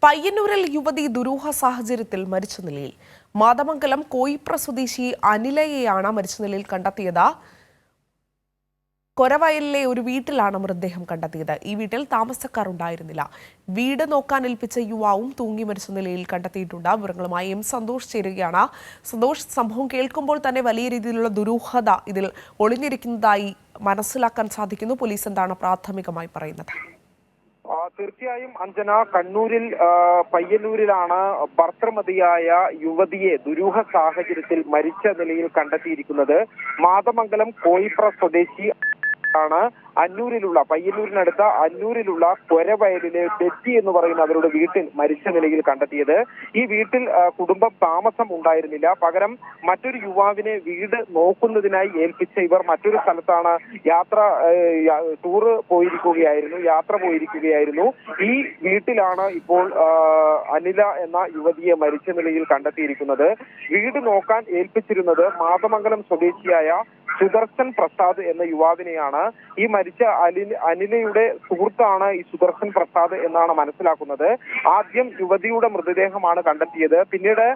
പയ്യന്നൂരിൽ യുവതി ദുരൂഹ സാഹചര്യത്തിൽ മരിച്ച നിലയിൽ. മാതമംഗലം കോയിപ്ര സ്വദേശി അനിലയെയാണ് മരിച്ച നിലയിൽ കണ്ടെത്തിയത്. കൊരവയലിലെ ഒരു വീട്ടിലാണ് മൃതദേഹം കണ്ടെത്തിയത്. ഈ വീട്ടിൽ താമസക്കാർ ഉണ്ടായിരുന്നില്ല. വീട് നോക്കാൻ ഏൽപ്പിച്ച യുവാവും തൂങ്ങി മരിച്ച നിലയിൽ കണ്ടെത്തിയിട്ടുണ്ട്. വിവരങ്ങളുമായി എം സന്തോഷ് ചേരുകയാണ്. സന്തോഷ്, സംഭവം കേൾക്കുമ്പോൾ തന്നെ വലിയ രീതിയിലുള്ള ദുരൂഹത ഇതിൽ ഒളിഞ്ഞിരിക്കുന്നതായി മനസ്സിലാക്കാൻ സാധിക്കുന്നു. പോലീസ് എന്താണ് പ്രാഥമികമായി പറയുന്നത്? തീർച്ചയായും അഞ്ജന, കണ്ണൂരിൽ പയ്യന്നൂരിലാണ് ഭർത്തൃമതിയായ യുവതിയെ ദുരൂഹ സാഹചര്യത്തിൽ മരിച്ച നിലയിൽ കണ്ടെത്തിയിരിക്കുന്നത്. മാതമംഗലം കോയിപ്ര സ്വദേശി ആണ് അന്നൂരിലുള്ള, പയ്യന്നൂരിനടുത്ത അന്നൂരിലുള്ള കൊരവയലിലെ തെറ്റി എന്ന് പറയുന്ന അവരുടെ വീട്ടിൽ മരിച്ച നിലയിൽ കണ്ടെത്തിയത്. ഈ വീട്ടിൽ കുടുംബം താമസം ഉണ്ടായിരുന്നില്ല. പകരം മറ്റൊരു യുവാവിനെ വീട് നോക്കുന്നതിനായി ഏൽപ്പിച്ച ഇവർ മറ്റൊരു സ്ഥലത്താണ് യാത്ര പോയിരിക്കുകയായിരുന്നു. ഈ വീട്ടിലാണ് ഇപ്പോൾ അനില എന്ന യുവതിയെ മരിച്ച നിലയിൽ കണ്ടെത്തിയിരിക്കുന്നത്. വീട് നോക്കാൻ ഏൽപ്പിച്ചിരുന്നത് മാതമംഗലം സ്വദേശിയായ സുദർശൻ പ്രസാദ് എന്ന യുവാവിനെയാണ്. ഈ മരിച്ച അനിലയുടെ സുഹൃത്താണ് ഈ സുദർശൻ പ്രസാദ് എന്നാണ് മനസ്സിലാക്കുന്നത്. ആദ്യം യുവതിയുടെ മൃതദേഹമാണ് കണ്ടെത്തിയത്. പിന്നീട്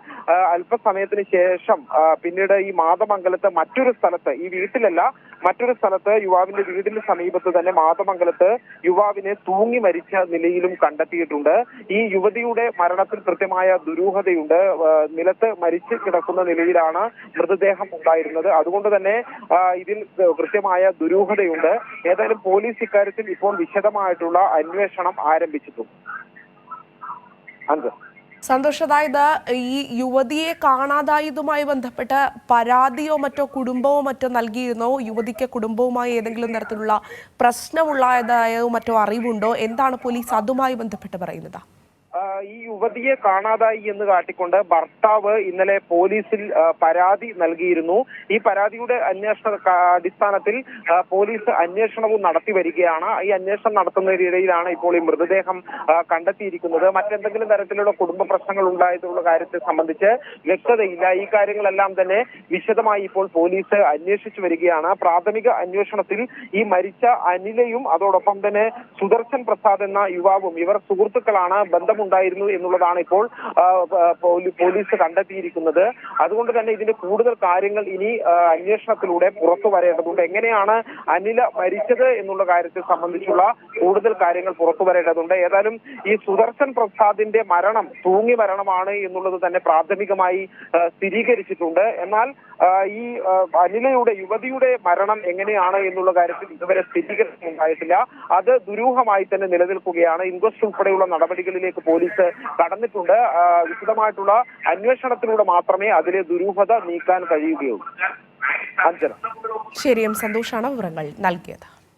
അല്പസമയത്തിന് ശേഷം പിന്നീട് ഈ മാതമംഗലത്ത് മറ്റൊരു സ്ഥലത്ത്, ഈ വീട്ടിലല്ല മറ്റൊരു സ്ഥലത്ത്, യുവാവിന്റെ വീടിന് സമീപത്ത് തന്നെ മാതമംഗലത്ത് യുവാവിനെ തൂങ്ങി മരിച്ച നിലയിലും കണ്ടെത്തിയിട്ടുണ്ട്. ഈ യുവതിയുടെ മരണത്തിൽ കൃത്യമായ ദുരൂഹതയുണ്ട്. നിലത്ത് മരിച്ചു കിടക്കുന്ന നിലയിലാണ് മൃതദേഹം ഉണ്ടായിരുന്നത്. അതുകൊണ്ട് തന്നെ ഇതിൽ കൃത്യമായ ദുരൂഹതയുണ്ട്. ഏതായാലും പോലീസ് ഇക്കാര്യത്തിൽ ഇപ്പോൾ വിശദമായിട്ടുള്ള അന്വേഷണം ആരംഭിച്ചിട്ടുണ്ട്. സന്തോഷ്, അതായത് ഈ യുവതിയെ കാണാതായതുമായി ബന്ധപ്പെട്ട് പരാതിയോ മറ്റോ കുടുംബമോ മറ്റോ നൽകിയിരുന്നോ? യുവതിക്ക് കുടുംബവുമായി ഏതെങ്കിലും തരത്തിലുള്ള പ്രശ്നമുള്ളതായോ മറ്റോ അറിവുണ്ടോ? എന്താണ് പോലീസ് അതുമായി ബന്ധപ്പെട്ട് പറയുന്നത്? ഈ യുവതിയെ കാണാതായി എന്ന് കാട്ടിക്കൊണ്ട് ഭർത്താവ് ഇന്നലെ പോലീസിൽ പരാതി നൽകിയിരുന്നു. ഈ പരാതിയുടെ അടിസ്ഥാനത്തിൽ പോലീസ് അന്വേഷണവും നടത്തി വരികയാണ്. ഈ അന്വേഷണം നടത്തുന്നതിനിടയിലാണ് ഇപ്പോൾ ഈ മൃതദേഹം കണ്ടെത്തിയിരിക്കുന്നത്. മറ്റെന്തെങ്കിലും തരത്തിലുള്ള കുടുംബ പ്രശ്നങ്ങൾ ഉണ്ടായതുള്ള കാര്യത്തെ സംബന്ധിച്ച് വ്യക്തതയില്ല. ഈ കാര്യങ്ങളെല്ലാം തന്നെ വിശദമായി ഇപ്പോൾ പോലീസ് അന്വേഷിച്ചു വരികയാണ്. പ്രാഥമിക അന്വേഷണത്തിൽ ഈ മരിച്ച അനിലയും അതോടൊപ്പം തന്നെ സുദർശൻ പ്രസാദ് എന്ന യുവാവും ഇവർ സുഹൃത്തുക്കളാണ്, ബന്ധമുണ്ടായിരുന്നു എന്നുള്ളതാണ് ഇപ്പോൾ പോലീസ് കണ്ടെത്തിയിരിക്കുന്നത്. അതുകൊണ്ട് തന്നെ ഇതിന്റെ കൂടുതൽ കാര്യങ്ങൾ ഇനി അന്വേഷണത്തിലൂടെ പുറത്തു വരേണ്ടതുണ്ട്. എങ്ങനെയാണ് അനില മരിച്ചത് എന്നുള്ള കാര്യത്തെ സംബന്ധിച്ചുള്ള കൂടുതൽ കാര്യങ്ങൾ പുറത്തു വരേണ്ടതുണ്ട്. ഏതായാലും ഈ സുദർശൻ പ്രസാദിന്റെ മരണം തൂങ്ങി മരണമാണ് എന്നുള്ളത് തന്നെ പ്രാഥമികമായി സ്ഥിരീകരിച്ചിട്ടുണ്ട്. എന്നാൽ ഈ അനിലയുടെ, യുവതിയുടെ മരണം എങ്ങനെയാണ് എന്നുള്ള കാര്യത്തിൽ ഇതുവരെ സ്ഥിരീകരണം ഉണ്ടായിട്ടില്ല. അത് ദുരൂഹമായി തന്നെ നിലനിൽക്കുകയാണ്. ഇൻക്വസ്റ്റ് ഉൾപ്പെടെയുള്ള നടപടികളിലേക്ക് പോലീസ് കടന്നിട്ടുണ്ട്. വിശദമായിട്ടുള്ള അന്വേഷണത്തിലൂടെ മാത്രമേ അതിലെ ദുരൂഹത നീക്കാൻ കഴിയുകയുള്ളൂ. ശരി, എം സന്തോഷാണ് വിവരങ്ങൾ നൽകിയത്.